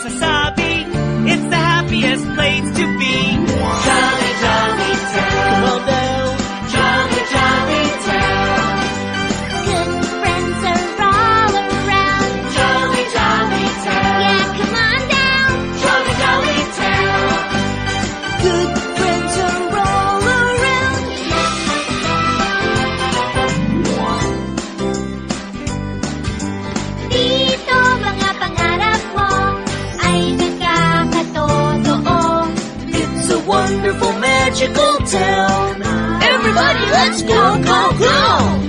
masasabi, it's the happiest place to be. Jolly, jolly town. Come on down. Jolly, jolly town. Good friends are all around. Jolly, jolly town. Yeah, come on down. Jolly, jolly town. Good friends are all around. Dito mga pangarap mo ay nagkakatotoo. It's a wonderful, magical town. Everybody, let's go, go, go!